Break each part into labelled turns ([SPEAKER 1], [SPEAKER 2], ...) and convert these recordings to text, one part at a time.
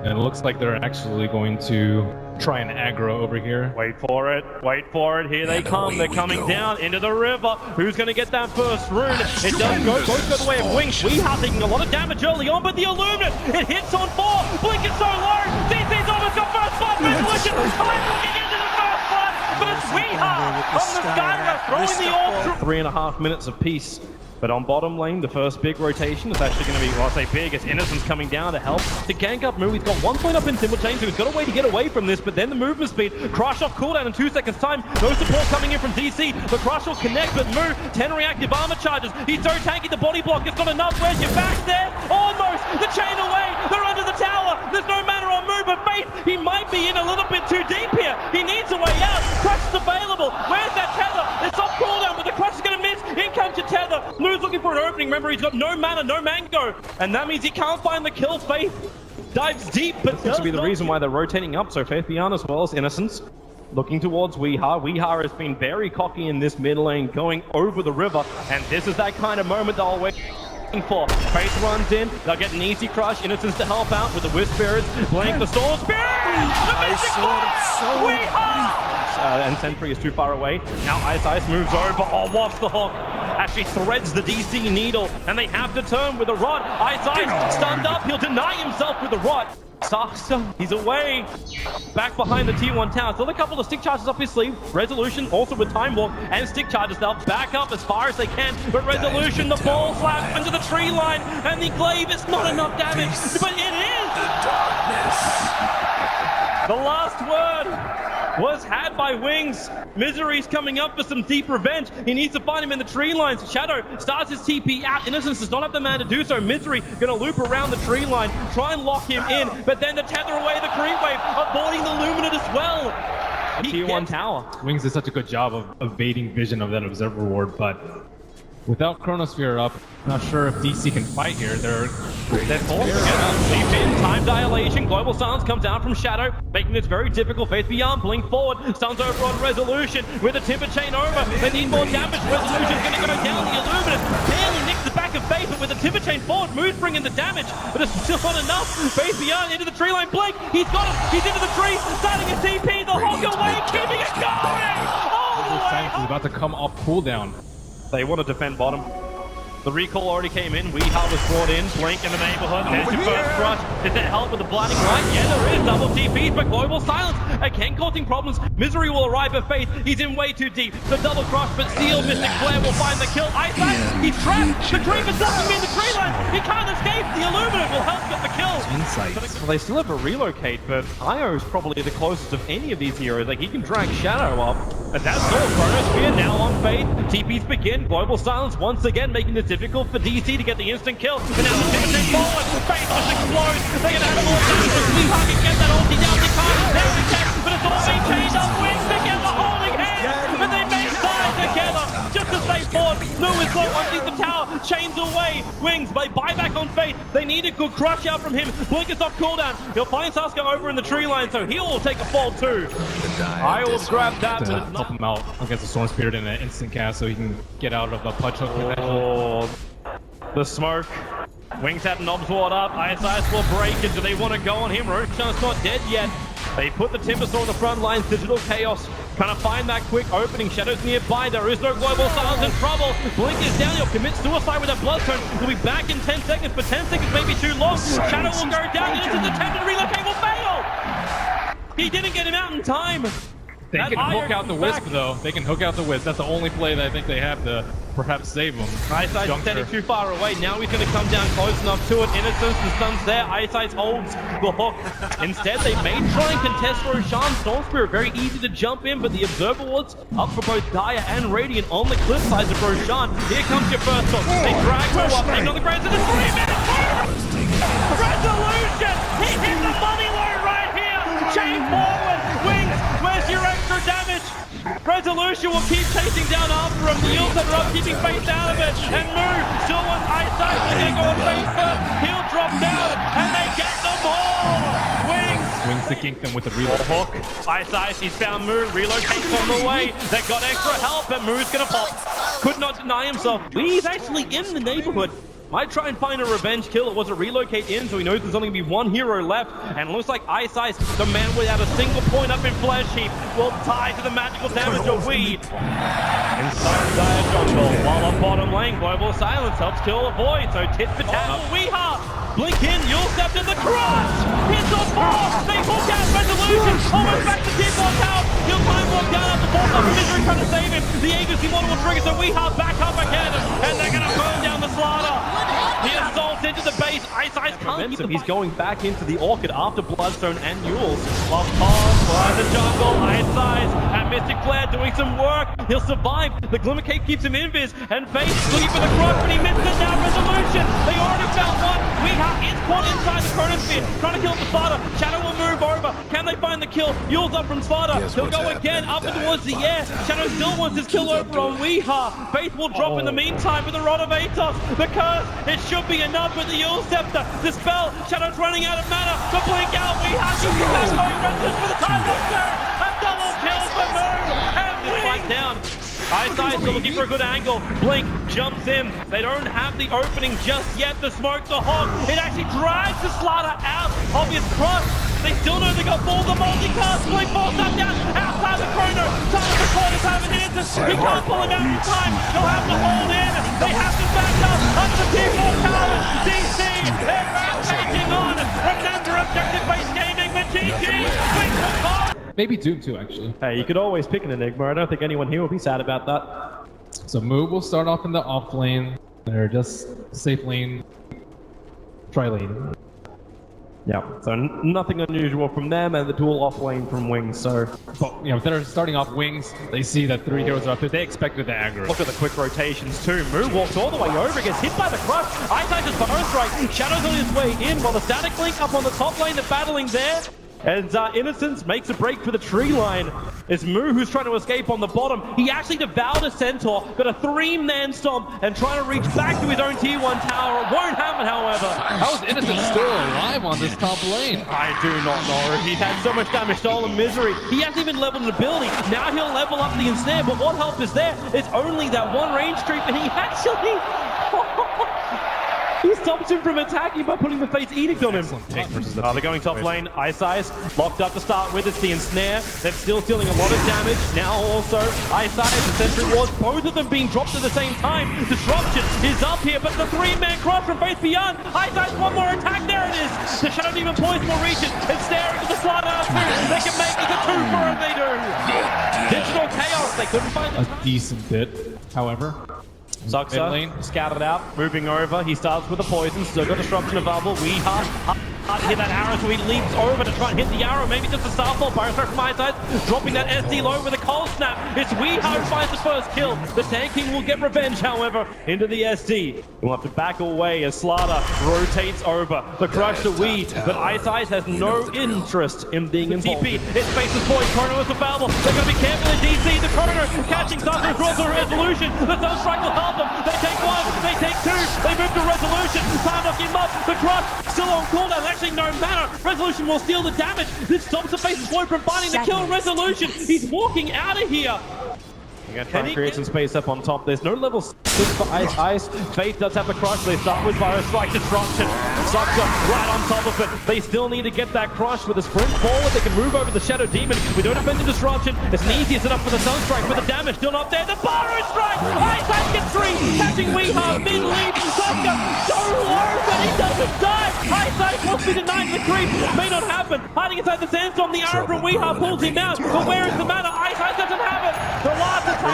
[SPEAKER 1] And it looks like they're actually going to try and aggro over here.
[SPEAKER 2] Wait for it, here they come, they're coming down into the river. Who's going to get that first rune? It does both go the way of Wings. Weeha taking a lot of damage early on, but the Illuminate, it hits on 4, Blink is so low, DC's almost got first blood, Resolution, time looking into the first blood, but it's Weeha on the Skywrath, throwing the orb. 3.5 minutes apiece. But on bottom lane, the first big rotation is actually going to be, well, I say big, as Innocence coming down to help to gank up Moo. He's got 1 point up in Timber Chain, so he's got a way to get away from this, but then the movement speed, Crush off cooldown in 2 seconds time, no support coming in from DC, the Crush will connect, but Moo, 10 reactive armor charges, he's so tanky, the body block, it's not enough, where's your back there? Almost, the chain away, they're under the tower, there's no mana on Moo, but Faith, he might be in a little bit too deep here, he needs a way out, Crush is available, where's that tether? It's off cooldown, but the Crush is going to miss, in comes your tether, Moo's looking for an opening, remember he's got no mana, no mango, and that means he can't find the kill. Faith dives deep, but seems to be the reason why they're rotating up, so Faith beyond as well as Innocence. Looking towards Weeha. Weeha has been very cocky in this mid lane, going over the river, and this is that kind of moment they'll wait for. Faith runs in, they'll get an easy crush, Innocence to help out with the Wisp Spirits, Blink the Storm Spirit! The Mystic Ball! Weeha! And Sentry is too far away. Now Ice moves over, wafts the hook. Actually threads the DC needle, and they have to turn with a rod. Ice stunned up, he'll deny himself with the rod. Sasa, he's away. Back behind the T1 tower. Still a couple of stick charges up his sleeve. Resolution also with Time Walk and stick charges. They'll back up as far as they can. But Resolution, the ball slaps into the tree line. And the glaive is not enough damage. But it is!
[SPEAKER 3] The darkness.
[SPEAKER 2] The last word was had by Wings. Misery's coming up for some deep revenge. He needs to find him in the tree lines. Shadow starts his TP out. Innocence does not have the man to do so. Misery gonna loop around the tree line, try and lock him in, but then to tether away the creep wave, avoiding the Luminate as well. T1 tower.
[SPEAKER 1] Wings did such a good job of evading vision of that Observer Ward, but without Chronosphere up, not sure if DC can fight here. They're
[SPEAKER 2] forced together. Deep in, time dilation, global silence comes down from Shadow, making this very difficult. Faith beyond, blink forward, stuns over on Resolution with a Timber Chain over. They need more damage. Resolution's gonna go down. The Illuminate barely nicks the back of Faith, but with a Timber Chain forward, Moose bringing the damage, but it's still not enough. Faith beyond into the tree line, Blink, he's got it, he's into the tree, starting a TP, the Hawk away, keeping it going! All the way!
[SPEAKER 1] Silence is about to come off cooldown.
[SPEAKER 2] They want to defend bottom. The recall already came in. Weeha was brought in. Blink in the neighborhood. There's your first crush. Is there help with the blinding light? Yeah, there is. Double TPs, but global silence again causing problems. Misery will arrive at Faith. He's in way too deep. The double crush, but Seal, Mystic Flare will find the kill. Ice, he's trapped. The Creeper's stuck him in the tree line. He can't escape. The Illuminate will help get the kill. Well, they still have to relocate, but Io is probably the closest of any of these heroes. Like, he can drag Shadow up. And that's all. Chronosphere now on Faith. TPs begin. Global silence once again, making this difficult for DC to get the instant kill. And now the Timberchain forward. Faith just explodes. They're going to have more damage. Weeha can get that ulti down. They can't. There's the catch, but it's all being chained up. Wings together, holding hands. And they may die together. Just as they fought. Lewis low underneath the tower. Chains away. Wings by buyback on Faith. They need a good crush out from him. Blink is off cooldown. He'll find Sasuke over in the tree line, so he'll take a fall too. I will grab that, but it's not
[SPEAKER 1] help him out against the Storm Spirit in an instant cast so he can get out of the punch hook.
[SPEAKER 2] Oh, the smoke. Wings had an obs ward up. Ice will break it. Do they want to go on him? Roshan's not dead yet. They put the Timber Saw on the front lines. Digital Chaos trying to find that quick opening. Shadows nearby. There is no global silence in trouble. Blink is down. He'll commit suicide with that Bloodstone. He'll be back in 10 seconds, but 10 seconds may be too long. Shadow will go down. Innocent's attempt to relocate will fail. He didn't get him out in time.
[SPEAKER 1] They can hook out the Wisp, though. They can hook out the Wisp. That's the only play that I think they have to perhaps save him.
[SPEAKER 2] Eyesight standing too far away. Now he's going to come down close enough to it. Innocence, the stun's there. Eyesight holds the hook. Instead, they may try and contest Roshan. Storm Spirit, very easy to jump in, but the Observer Wards up for both Dire and Radiant on the cliff sides of Roshan. Here comes your first hook. They drag her up. Hang on the ground to the 3 minutes. Resolution! He hit the money low right here. Chain forward. Wings, where's your extra damage? Resolution will keep chasing down after him. The Eels are up, keeping Faith out of it. And Moo still wants eyesight. They're going to go on Faith first. He'll drop down, and they get them all.
[SPEAKER 1] Wings to kink them with a reload.
[SPEAKER 2] Hook. Ice, he's found Moo. Relocates on the way. They got extra help, and Moo's going to pop. Could not deny himself. He's actually in the neighborhood. Might try and find a revenge kill. It was a relocate in, so he knows there's only going to be one hero left. And it looks like Ice Ice, the man without a single point up in Flesh Heap, will tie to the magical damage of Weed. Inside Dire Jungle, while on bottom lane, Global Silence helps kill a Void. So tit for tat, Weeha. Blink in, Yule Scepter, the crush! Hits on 4! They hook out Resolution! Almost back to T-Ball Tower! He'll time walk down after 4 up Misery trying to save him! The agency model will trigger, so Weeha back up again! And they're gonna burn down the Slaughter! He assaults into the base, Ice Ice can't keep him. He's going back into the Orchid after Bloodstone and Yules. While Pause flies the jungle, Ice Ice and Mystic Flare doing some work. He'll survive. The Glimmer Cape keeps him invis, and Face looking for the crush, but he misses it now. Resolution! They already found one! Weeha is caught inside the Chronosphere, trying to kill the Slaughter. Shadow will move over. Can they find the kill? Yule's up from Slaughter. He'll go again up and towards the air. Shadow still wants his kill over on Weeha. Faith will drop in the meantime with the Rod of Atos. The curse, it should be enough with the Yule Scepter. The spell, Shadow's running out of mana. To blink out, Weeha keeps it back home. Restless for the time of a double kill for Moon. And Blink down. Ice Ice are looking for a good angle. Blink jumps in. They don't have the opening just yet. The smoke's a hog. It actually drags the Slaughter out of his crush. They still know they got balls of multicast. Blink falls up down outside the chrono. Time for corners have an answer. He can't pull him out in time. He'll have to hold in. They have to back up under the T4 tower. DC, they're rampaging on. Remember objective-based gaming with GG. Blink will call.
[SPEAKER 1] Maybe Doom too, actually.
[SPEAKER 2] Hey, you could always pick an Enigma. I don't think anyone here will be sad about that.
[SPEAKER 1] So Moo will start off in the off lane. They're just safe lane, tri lane.
[SPEAKER 2] Yeah, so nothing unusual from them, and the dual off lane from Wings. So,
[SPEAKER 1] but, you know, if they're starting off Wings, they see that 3 heroes are up there. They expected the aggro.
[SPEAKER 2] Look at the quick rotations too. Moo walks all the way over, gets hit by the crush. Ice Ice's Burrow Strike. Shadow's on his way in, while the Static Link up on the top lane, they're battling there. And Innocence makes a break for the tree line. It's Moo who's trying to escape on the bottom. He actually devoured a Centaur, got a 3-man stomp, and trying to reach back to his own tier 1 tower. It won't happen, however.
[SPEAKER 1] How is Innocence still alive on this top lane?
[SPEAKER 2] I do not know. He's had so much damage, stolen misery. He hasn't even leveled an ability. Now he'll level up the ensnare, but what help is there? It's only that one range creep, and he actually... He stops him from attacking by putting the Fate's Edict on him. They're going top lane. Ice Ice locked up to start with. It's the ensnare. They're still dealing a lot of damage. Now also Ice Ice and Sentry Wars, both of them being dropped at the same time. Disruption is up here, but the 3-man crush from Faith Beyond. Ice Ice, one more attack. There it is. The Shadow Demon Poison will reach it. It's staring to the Slaughter 2. They can make it a 2 for it. They do. Digital Chaos. They couldn't find
[SPEAKER 1] a decent bit, however.
[SPEAKER 2] Zuxa, scouted out, moving over. He starts with the poison, still got disruption available. Weeha, hard to hit that arrow, so he leaps over to try and hit the arrow. Maybe just a Starfall, Pyrostrike from my side, dropping that SD low with a cold snap. It's Weeha who finds the first kill. The Sand King will get revenge, however, into the SD. We'll have to back away as Slaughter rotates over. The crush to Wee, but Ice Ice has no interest in being involved. TP, it's Face's Void, Chrono is available. They're going to be careful in DC. The Chrono catching Thunder, draws a resolution. The Sunstrike will help them. They take 1, they take 2, they move to Resolution. Time to him up. The crush still on cooldown. Actually, no matter. Resolution will steal the damage. This stops the Face's Void from finding the kill. Resolution. He's walking out of here. We're going to try and create some space up on top. There's no level 6 for Ice Ice. Faith does have a crush. They start with Fire Strike Disruption. Zuxa right on top of it. They still need to get that crush with a sprint forward. They can move over the Shadow Demon. We don't have any Disruption. It's an easier setup for the Sunstrike, but the damage still not there. The Fire Strike! Ice Ice gets 3, catching Weeha mid-lead. Zuxa so low, but he doesn't die. Ice Ice must be denied the creep. May not happen. Hiding inside the sandstorm, the arrow from Weeha pulls him out. But where is the mana? Ice Ice doesn't have it. The last attack.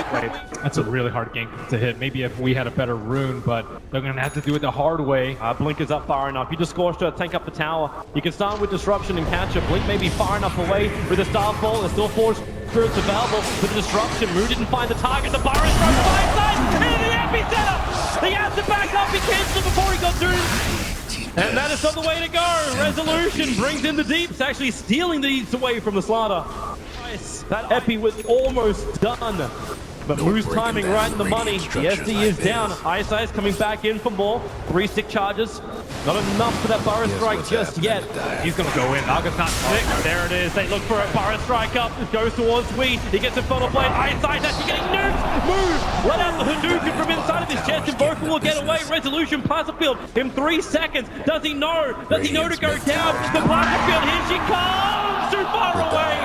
[SPEAKER 1] That's a really hard gank to hit. Maybe if we had a better rune, but they're going to have to do it the hard way.
[SPEAKER 2] Blink is up far enough. You just scorched to tank up the tower. You can start with Disruption and catch it. Blink may be far enough away with the Starfall. There's still 4 spirits available for the Disruption. Moo didn't find the target. The Burrow Strike finds side into the epicenter. He has to back up. He canceled before he got through. And that is not the way to go. Resolution brings in the deeps, actually stealing the deeps away from the Slaughter. Nice. That epi was almost done. But Moose timing right in the money. The SD is down. Ice Ice coming back in for more. 3 stick charges. Not enough for that Burrow Strike just yet. He's going to go in. Argus not sick. There it is. They look for it. Burrow Strike up. Goes towards Weed. He gets a funnel blade. Ice Ice actually getting nuked. Move. Let out the Hadouken from inside of his chest. And Vocal will get away. Resolution. Plasma Field in 3 seconds. Does he know? Does he know to go down? The Plasma Field. Here she comes. Too far away.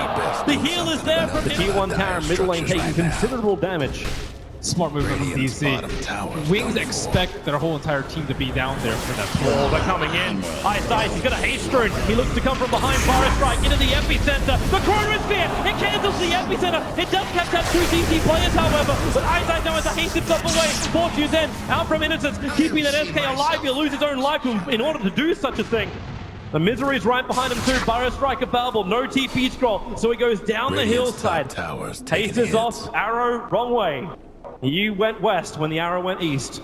[SPEAKER 2] The heal is there from the T1 tower. Middle lane taking considerable damage.
[SPEAKER 1] Smart movement from DC. Wings expect their whole entire team to be down there for that pull.
[SPEAKER 2] Oh, they're coming in. Ice Ice, he's got a haste rune. He looks to come from behind. Burrow Strike into the epicenter. The chronosphere, it cancels the epicenter. It does catch up 2 DC players, however. But Ice Ice now has to haste himself away. Fortune's End, out from Innocence, keeping that SK alive. He'll lose his own life in order to do such a thing. The Misery's right behind him too. Burrow Strike available. No TP scroll. So he goes down the hillside. Haste is off. Arrow, wrong way. You went west when the arrow went east.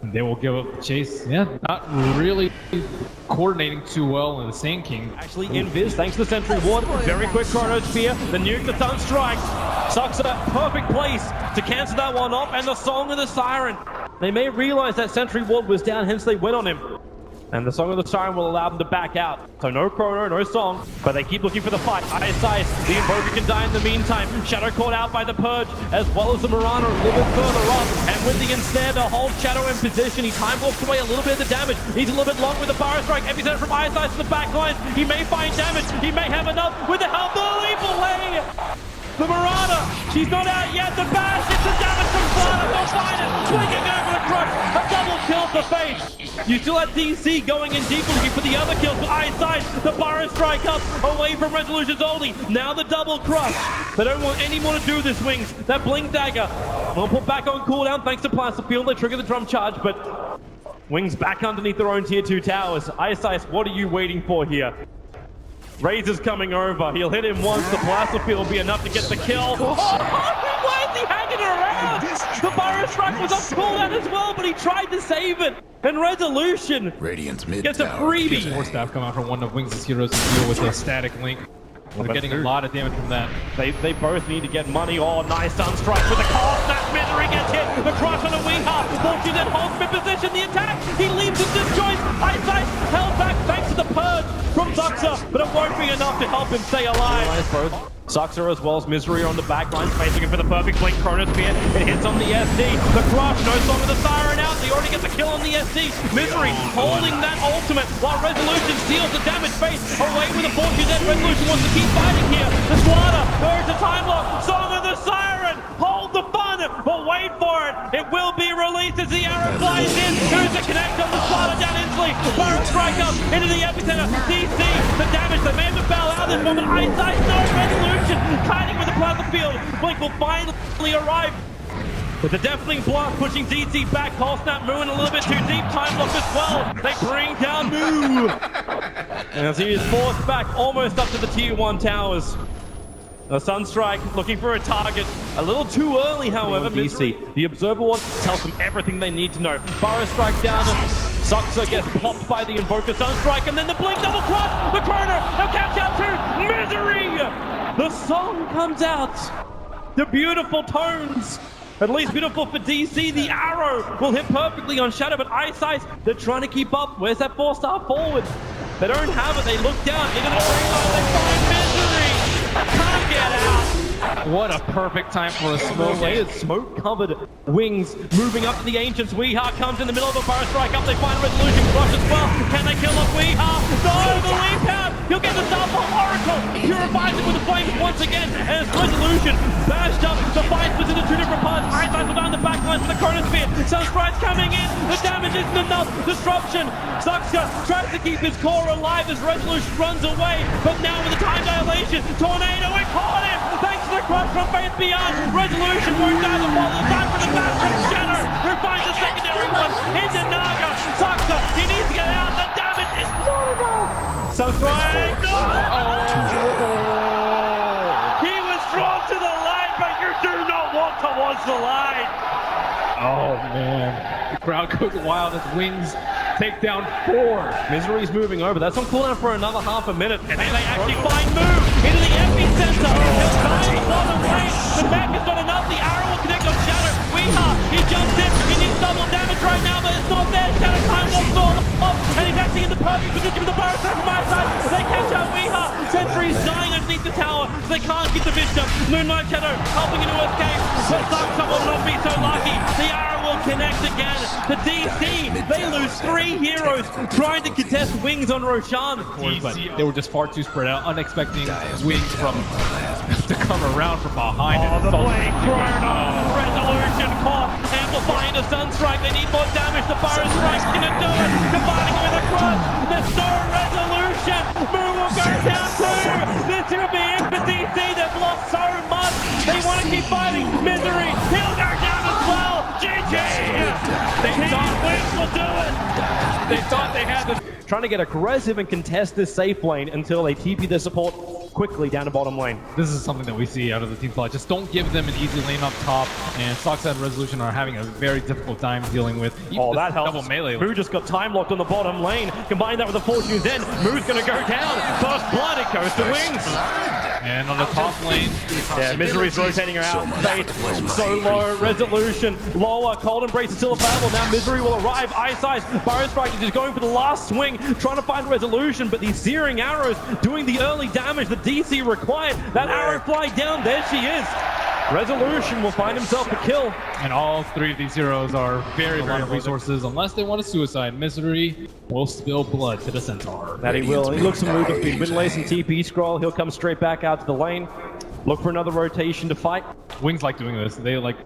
[SPEAKER 1] They will give up chase. Yeah, not really coordinating too well in the Sand King.
[SPEAKER 2] Actually, invis, thanks to the Sentry Ward. Very quick Chronosphere. The nuke, the Sunstrike. Sucks at that perfect place to cancel that one off. And the Song of the Siren. They may realize that Sentry Ward was down, hence they went on him. And the Song of the Siren will allow them to back out. So no Chrono, no Song, but they keep looking for the fight. Ice Ice, the Invoker can die in the meantime. Shadow caught out by the Purge, as well as the Mirana a little bit further up. And with the Ensnare to hold Shadow in position, he time walks away a little bit of the damage. He's a little bit long with the Burrow Strike. Epicenter from Ice Ice to the back lines. He may find damage. He may have enough with the help of the lethal way. The Mirana, she's not out yet. The bash, it's the damage from Flana. They'll find it. Swinging over the crush. A double kill for Face. You still have DC going in deep looking for the other kills. But Ice Ice, the Burrow Strike up away from Resolution's only. Now the double crush. They don't want any more to do with this Wings. That Blink Dagger will put back on cooldown thanks to Plasma Field. They trigger the drum charge, but Wings back underneath their own tier 2 towers. Ice Ice, what are you waiting for here? Razor's coming over. He'll hit him once. The Plasma Field will be enough to get the kill. Oh, why is he hanging around? The Burrow Strike was on cooldown as well, but he tried to save it. And Resolution gets a freebie.
[SPEAKER 1] More staff come out from one of Wings' heroes to deal with a static link. They're getting a lot of damage from that.
[SPEAKER 2] They both need to get money. Oh, nice Sunstrike with the call snap. Misery gets hit. The crush on the Weeha. Fortune then holds mid position. The attack. He leaves him disjoint. Ice Ice held back thanks to the Purge from Zuxa, but it won't be enough to help him stay alive. Zuxa as well as Misery on the back line, looking for the perfect blink. Chronosphere, it hits on the SD. The crush, no Song of the Siren out. They already get the kill on the SD. Misery holding that ultimate while Resolution steals the damage Face away with a Fortune. Then Resolution wants to keep fighting here. The Squatter, there's a time lock. Song of the Siren, hold the fun, but wait for it. It will be released as the arrow flies in. There's a connect on the Squatter down instantly. Burrow Strike up into the epicenter. DC, the damage. They may have to bail out this moment. Ice Ice, no Resolution. Kiting with the Plasma Field. Blink will finally arrive with the Deafening Block pushing DC back. Call Snap moving a little bit too deep. Time Lock as well. They bring down Moo. And as he is forced back almost up to the tier 1 towers. The Sunstrike looking for a target. A little too early, however. DC, the Observer Ward tells them everything they need to know. Burrow Strike down. Zuxa gets popped by the Invoker Sunstrike, and then the Blink double crush. The corner. They'll catch out to Misery. The song comes out. The beautiful tones. At least beautiful for DC. The arrow will hit perfectly on Shadow, but Ice Ice, they're trying to keep up. Where's that 4-star forward? They don't have it. They look down into the green line. They find Misery. Can't get out. What a perfect time for a smoke. Smoke-covered Wings moving up to the Ancients. Weeha comes in the middle of a Burrow Strike up. They find Resolution crush as well. Can they kill off Weeha? No, the leap out. He'll get the Starfall Oracle. Purifies it with the flames once again. And it's Resolution bashed up. The fight was into 2 different parts. Ice Ice down the back line for the Chronosphere. Sunstrike's coming in. The damage isn't enough. Disruption. Zuxa tries to keep his core alive as Resolution runs away. But now with the time dilation, Tornado, it caught him. Thanks to the crush from Faith Beyond. Resolution won't die the fall. It's time for the back from Shadow, who finds the secondary one into Naga. Zuxa, he needs to get out. The damage is not enough. Sunstrike, no! He was drawn to the line, but you do not walk towards the line.
[SPEAKER 1] Oh man, the crowd goes wild as Wings take down 4.
[SPEAKER 2] Misery's moving over. That's on cooldown for another half a minute. And they actually find move into the epicenter. He'll tie the bottom lane. The back is not enough. The arrow will connect on Shadow. Weeha, he jumps in. He needs double damage right now, but it's not there. Shadow time walks all off. And he's actually in the perfect position with the burrow from my side. They catch out Weeha. Sentry's dying underneath the tower, so they can't get the vision. Moonlight Shadow helping him to escape. But Saksa will not be so lucky. The arrow will connect again. The DC, they lose 3 heroes trying to contest wings on Roshan.
[SPEAKER 1] But they were just far too spread out, unexpecting wings from to come around from behind.
[SPEAKER 2] Oh, the blade chrono. Resolution caught. Amplifying the Sunstrike. They need more damage. The Fire Strike's gonna do it. Combining with a crush. There's no resolution. Moon will go down too. This will be it for DC. They've lost so much. They want to keep fighting. Misery. He'll go down as well. GG. They thought Wings will do it. They thought they had this. Trying to get aggressive and contest this safe lane until they TP their support quickly down to bottom lane.
[SPEAKER 1] This is something that we see out of the team plot. Just don't give them an easy lane up top, and Sox and Resolution are having a very difficult time dealing with.
[SPEAKER 2] Oh, that helps.
[SPEAKER 1] Double melee.
[SPEAKER 2] Moo just got time locked on the bottom lane. Combine that with the Fortune's End. Moo's gonna go down. First blood, it goes to Wings.
[SPEAKER 1] And on the top lane,
[SPEAKER 2] yeah, Misery's rotating her out. Faith, so low. Resolution, lower. Cold Embrace is still available. Now Misery will arrive. Ice Ice. Burrow Strike is just going for the last swing, trying to find Resolution, but these searing arrows doing the early damage the DC required. That arrow fly down. There she is. Resolution will find himself a kill.
[SPEAKER 1] And all 3 of these heroes are very resources. Unless they want to suicide, Misery will spill blood to the Centaur.
[SPEAKER 2] That he will. He looks to move speed. Middle ace and TP scroll. He'll come straight back out to the lane. Look for another rotation to fight.
[SPEAKER 1] Wings like doing this. They like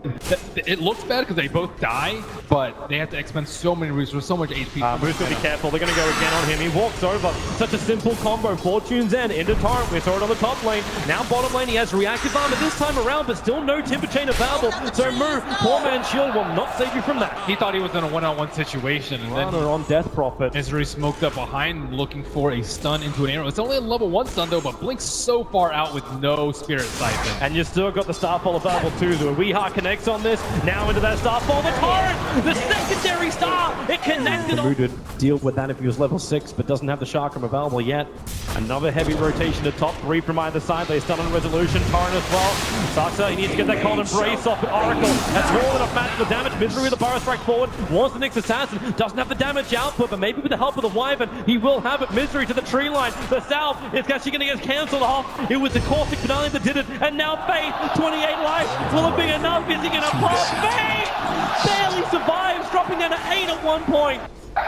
[SPEAKER 1] it looks bad because they both die, but they have to expend so many resources, so much HP.
[SPEAKER 2] Moose will be careful. They're going to go again on him. He walks over. Such a simple combo. Fortune's End into Torrent. We saw it on the top lane. Now bottom lane, he has reactive armor this time around, but still no Timber Chain available. So Moo, poor man's shield will not save you from that.
[SPEAKER 1] He thought he was in a one-on-one situation, and then
[SPEAKER 2] on Death Prophet.
[SPEAKER 1] Misery smoked up behind, looking for a stun into an arrow. It's only a level 1 stun though, but Blink's so far out with no Spirit Siphon.
[SPEAKER 2] And you still got the Starfall available too. The Weeha connects on this. Now into that Starfall. The Torrent! The secondary star! It connected on... would deal with that if he was level 6, but doesn't have the Chakram available yet. Another heavy rotation to top 3 from either side. They stun on Resolution. Torrent as well. Saksa, he needs to get that Cold Embrace off, but Oracle has more than enough match for damage. Misery with the Burrow Strike forward. Wants the next assassin. Doesn't have the damage output, but maybe with the help of the Wyvern, he will have it. Misery to the tree line. The South is actually going to get cancelled off. It was the Caustic Finale that did it, and now Faith, 28 life. Will it be enough? Is he going to pop? Faith barely survives, dropping down to 8 at one point.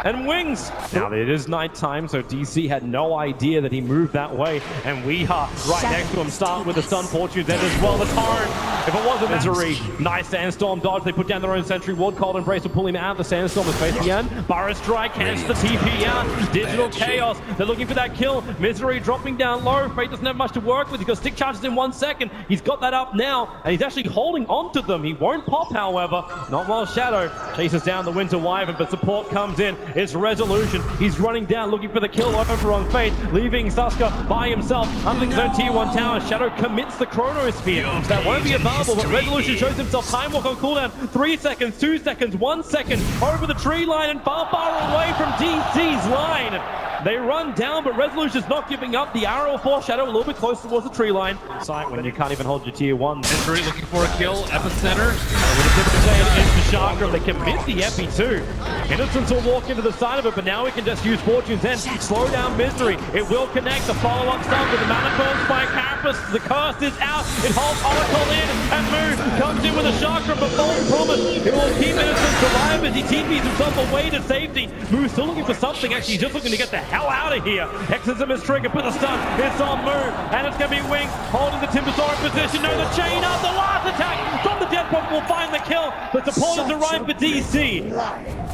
[SPEAKER 2] And Wings. Now it is nighttime, so DC had no idea that he moved that way. And Weeha right next to him, start with the Stun Fortune's End as well. The Torrent. If it wasn't Misery, nice Sandstorm dodge. They put down their own sentry ward. Cold Embrace will pull him out. The Sandstorm is facing in. Burrow Strike cancels the TP out. Digital Chaos. They're looking for that kill. Misery dropping down low. Fate doesn't have much to work with. He's got stick charges in 1 second. He's got that up now, and he's actually holding on to them. He won't pop, however. Not while Shadow chases down the Winter Wyvern, but support comes in. It's Resolution. He's running down, looking for the kill over on Fate, leaving Suska by himself. Under his own tier 1 tower, Shadow commits the Chronosphere. That won't be available, but Resolution shows himself. Time walk on cooldown. 3 seconds, 2 seconds, 1 second. Over the tree line and far away from DC's line. They run down, but Resolution's not giving up. The arrow will force Shadow a little bit closer towards the tree line. Sight when you can't even hold your tier 1.
[SPEAKER 1] Misery looking for a kill. Epicenter.
[SPEAKER 2] With a Timber Chain into Chakram, they commit the Epi too. Innocence will walk into the side of it, but now we can just use Fortune's End. Slow down Misery. It will connect. The follow-up stuff with the Mana Pearls by Carapace. The curse is out. It holds Oracle in, and Moo comes in with a Chakram, but false promise. It will keep Innocence alive as he TPs himself away to safety. Moo's still looking for something. Actually, he's just looking to get the hell out of here. Exorcism is triggered, put the stun. It's on Moo, and it's going to be Wings holding the Timbersaur in position. No, the chain up. The last attack from the Death Prophet will find the kill. The supporters arrive for DC.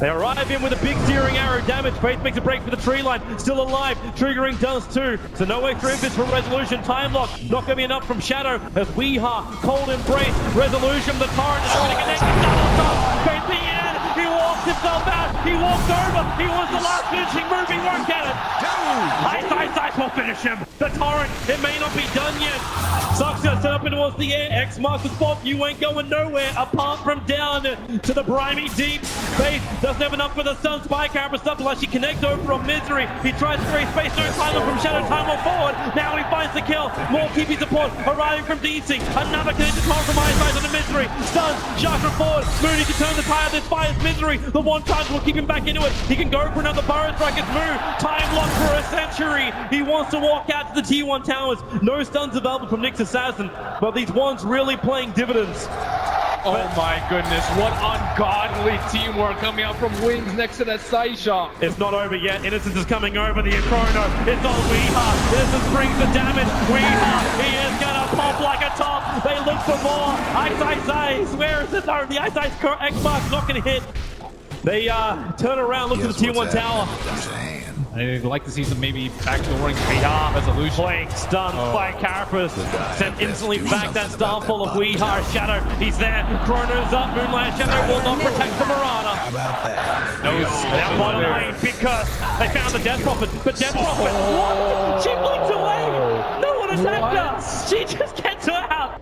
[SPEAKER 2] They arrive in with a big searing arrow damage. Faith makes a break for the tree line. Still alive. Triggering does too. So no extra impetus from Resolution. Time lock. Not going to be enough from Shadow. As Weeha, Cold Embrace, Resolution, the Torrent is going to connect. Double stop. Faith the end. He walks himself out. He walks over. He was the last finishing move. He won't get it. Ice will finish him. The Torrent. It may not be done yet. Success set up towards the air. X marks the spot. You ain't going nowhere apart from down to the briny deep. Faith Doesn't have enough for the stun. Spy Camera stuff will actually connect over on Misery. He tries to create space, no time from Shadow, time on forward. Now he finds the kill. More TP support arriving from DC. Another connected compromise on the Misery. Stuns, Shark from forward. Mooney can turn the tide. This fires Misery. The one time will keep him back into it. He can go for another burrow strike. It's Moo. Time lock for a century. He wants to walk out to the T1 towers. No stuns available from Nyx Assassin, but these ones really playing dividends.
[SPEAKER 1] Oh my goodness, what ungodly teamwork coming out from Wings next to that side shot.
[SPEAKER 2] It's not over yet. Innocence is coming over the Chrono. It's on Weeha. Innocence brings the damage. Weeha, he is gonna pop like a top. They look for more. Ice. Where is it? No, the Ice X mark's not gonna hit. They turn around, look to the T1 tower.
[SPEAKER 1] I'd like to see some maybe backdooring resolution.
[SPEAKER 2] Playing stun by Carapace. Sent instantly back that Starfall of Weeha. Shadow, he's there. Chrono's up. Moonlight Shadow will not protect the Marana.
[SPEAKER 3] How about that?
[SPEAKER 2] No, now bottom lane because they found the Death Prophet. But Death Prophet, what? She blinks away. No one attacked her. She just gets her out.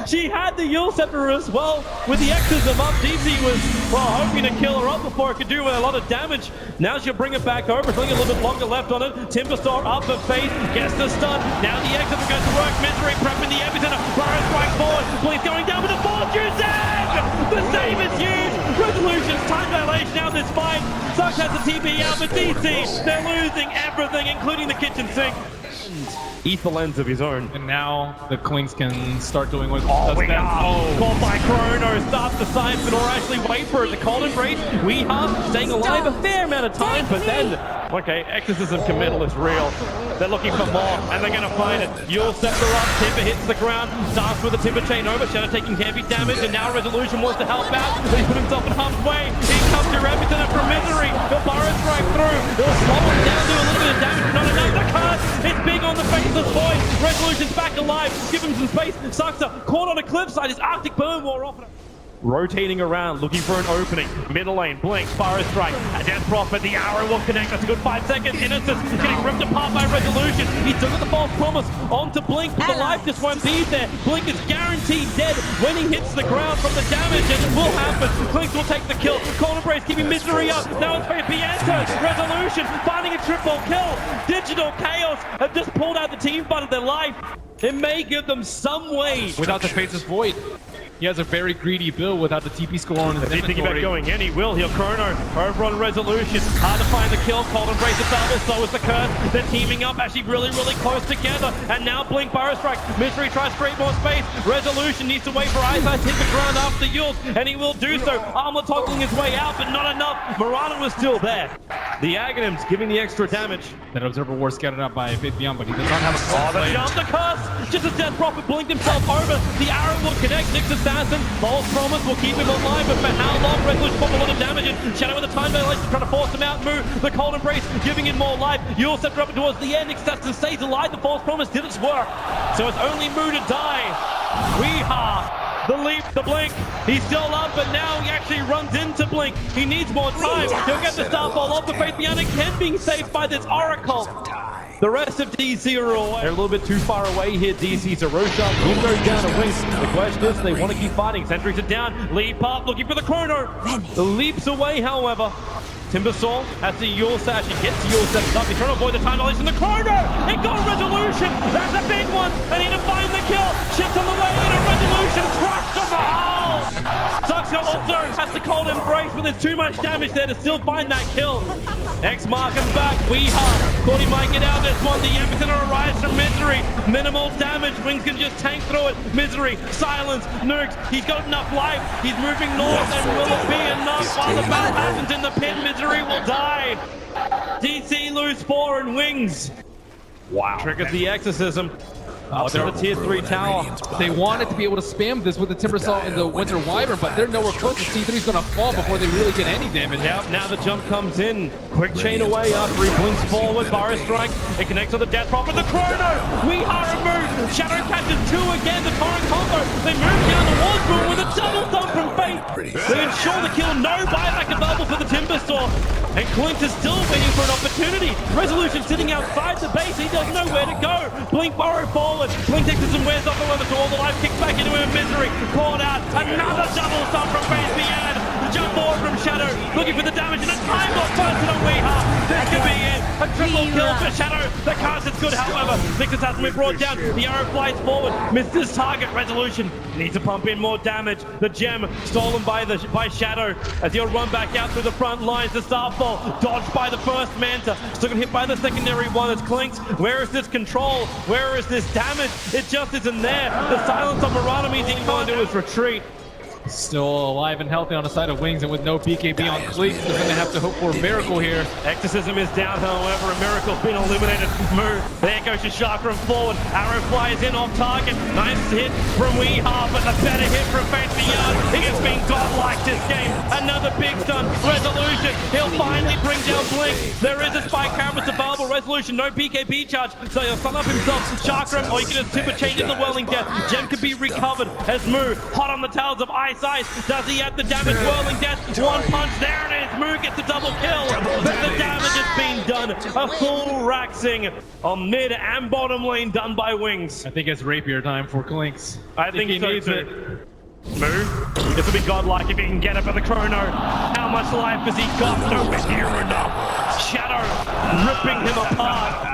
[SPEAKER 2] She had the Yule Scepter as well. With the Exorcism up, DC was, well, hoping to kill her up before it could do a lot of damage. Now she'll bring it back over. Something a little bit longer left on it. Timberstar up at face, gets the stun. Now the Exorcism goes to work. Misery prepping the epicenter. Burrow strike forward. Bleed's going down with the Fortune's Egg! The save is huge. Resolution's time dilation out this fight. Sucks has the TP out, but DC, they're losing everything, including the kitchen sink. Ether lens of his own.
[SPEAKER 1] And now the Clinks can start doing what
[SPEAKER 2] called by Chrono, starts the siphon or actually wait for it. The cold embrace, Weeha staying alive a fair amount of time, but then, okay, Exorcism committal is real. They're looking for more, and they're gonna find it. Yule Scepter up, Timber hits the ground, starts with the Timber chain over, Shadow taking heavy damage, and now Resolution wants to help out, but he put himself in harm's way. He comes to everything from Misery. The Burrow strike through. He'll slow him down, do a little bit of damage, but not enough. The cut, it's big on the faceless void. Resolution's back alive, give him some space. Sucks up, caught on a cliffside. His Arctic Burn wore off. Rotating around, looking for an opening. Middle lane, blink, fire strike. A Death Prophet, the arrow will connect. That's a good 5 seconds. Innocence getting ripped apart by Resolution. He took the false promise onto Blink, but the life just won't be there. Blink is guaranteed dead when he hits the ground from the damage, and it will happen. Blink will take the kill. Cold Embrace keeping Misery up. Now it's for Pianto. Resolution finding a triple kill. Digital Chaos have just pulled out the team fight of their life. It may give them some way.
[SPEAKER 1] Without the Faceless Void. He has a very greedy build without the TP score on his inventory.
[SPEAKER 2] If he's thinking about going in, he will. He'll Chrono over on Resolution. Hard to find the kill. Cold Embrace the Falcon, so is the Curse. They're teaming up, actually really close together. And now Blink Burrow Strike. Misery tries to create more space. Resolution needs to wait for Ice to hit the ground after the Yules, and he will do so. Armor toggling his way out, but not enough. Marana was still there. The Aghanims giving the extra damage.
[SPEAKER 1] That Observer War scattered out by Beyond, but he does not have a
[SPEAKER 2] the jump, the Curse. Just as Death Prophet blinked himself over. The arrow will connect. Nyx Assassin. False promise will keep him alive, but for how long? Resolution put a lot of damage in. Shadow with the time dilation trying to force him out. Move. The Cold Embrace giving him more life. Yule Scepter up towards the end. Nyx Assassin stays alive. The false promise did its work. So it's only Moo to die. Weeha. The leap, the blink. He's still up, but now he actually runs into Blink. He needs more time. He'll get the Starfall off the face behind it. Ken being saved by this Oracle. The rest of DC are away. They're a little bit too far away here. DC's a Roshan. Will go down to Wings. The question is, they want to keep fighting. Sentries are down. Leap up, looking for the Chrono. The leaps away, however. Timbersaw has the Yule Sash. He gets Yule Sash up. He's trying to avoid the time dilation. The Chrono! It got Resolution! That's a big one! And he to find the kill! Shit's on the way in, and Resolution crushed on the hull! Sucks also has the Cold Embrace, but there's too much damage there to still find that kill. X-Mark him back. Weeha. Thought he might get out this one. The epicenter arrives from Misery. Minimal damage. Wings can just tank through it. Misery. Silence. Nukes. He's got enough life. He's moving north, and will it be enough while the battle happens in the pit? Misery will die. DC lose 4 and Wings. Wow. Triggers the Exorcism. Up to the tier 3 tower.
[SPEAKER 1] They wanted to be able to spam this with the Timbersaw and the Winter Wyvern, but they're nowhere close. The T3's gonna fall before they really get any damage.
[SPEAKER 2] Yep, now the jump comes in. Quick chain away after he blinks forward. Burrow Strike. It connects to the Death Prophet. The Chrono! We are removed. Shadow catches 2 again. The Torrent combo. They move down towards Moon with a double thumb from Fate. They ensure the kill. No buyback available for the Timbersaw. And Clint is still waiting for an opportunity. Resolution sitting outside the base. He doesn't know where to go. Blink Burrow forward. Blink takes some wears off the weather, so all the life kicks back into him. Misery caught out. Another double stop from Face Beyond. jump forward from Shadow, looking for the damage, and a time lock first on Weeha. This could be it. A triple kill for Shadow. The cast is good, however. Victus hasn't been brought down. The arrow flies forward, misses target. Resolution needs to pump in more damage. The gem stolen by Shadow as he'll run back out through the front lines. The Starfall dodged by the first Manta. Still got hit by the secondary one as Clinks. Where is this control? Where is this damage? It just isn't there. The silence on Murata means he can't do his retreat.
[SPEAKER 1] Still alive and healthy on the side of Wings, and with no BKB on Cleek, they're going to have to hope for a miracle here.
[SPEAKER 2] Exorcism is down, however, a miracle's been eliminated. Move. There goes your chakra forward. Arrow flies in off target. Nice hit from Weeha, but the better hit from Fate Beyond. He has been godlike this game. Another big stun. Resolution. He'll finally bring down Blink. There is a spike cameras available. Resolution, no BKB charge, so he'll stun up himself. Chakra, or you can just timber change into Whirling Death. Gem can be recovered as Moo, hot on the tails of Ice. Does he have the damage? Whirling Death, one punch, there it is. Moo gets the double kill, but the damage has been done. A full Raxing on mid and bottom lane done by Wings.
[SPEAKER 1] I think it's rapier time for Clinks.
[SPEAKER 2] I think he
[SPEAKER 1] so
[SPEAKER 2] needs
[SPEAKER 1] too.
[SPEAKER 2] it. Moo, this will be godlike if he can get it for the chrono. How much life has he got? Nowhere near enough. Shadow ripping him apart.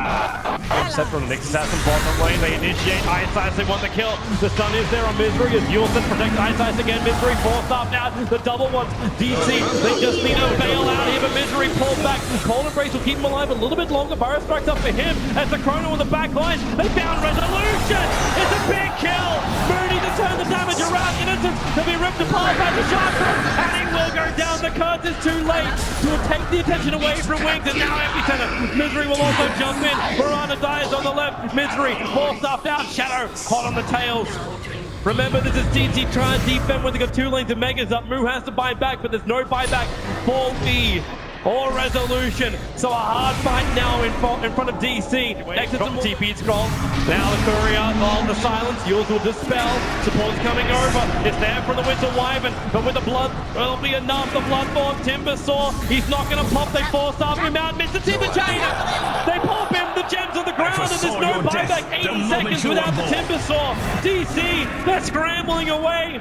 [SPEAKER 2] Set from the next assassin bottom lane, they initiate Ice Ice, they want the kill. The stun is there on Misery as Yulson protects Ice Ice again. Misery forced up now, the double ones. DC, they just need to bail out here, but Misery pulled back. Cold Embrace will keep him alive a little bit longer. Burrow strikes up for him as the chrono on the back line. They found Resolution. It's a big kill. Mooney to turn the damage around. Innocence to be ripped apart by the Chakra, and he will go down. The curse is too late to take the attention away from Wings, and now Epicenter. Misery will also jump in. Piranha dies on the left. Misery forced up out. Shadow hot on the tails. Remember, this is DC trying to defend when they got 2 lanes of Megas up. Moo has to buy back, but there's no buyback for V or Resolution. So a hard fight now in front of DC. Exits and TP scroll. Now the courier, the silence. Yules will dispel. Support's coming over. It's there for the Winter Wyvern, but with the blood, it'll be enough. The Bloodborne Timbersaw. He's not going to pop. They force up him out. Mr. Timber Chain. They pop him. The gems on the ground, and there's no buyback. 80 seconds without the Timbersaw. DC, they're scrambling away.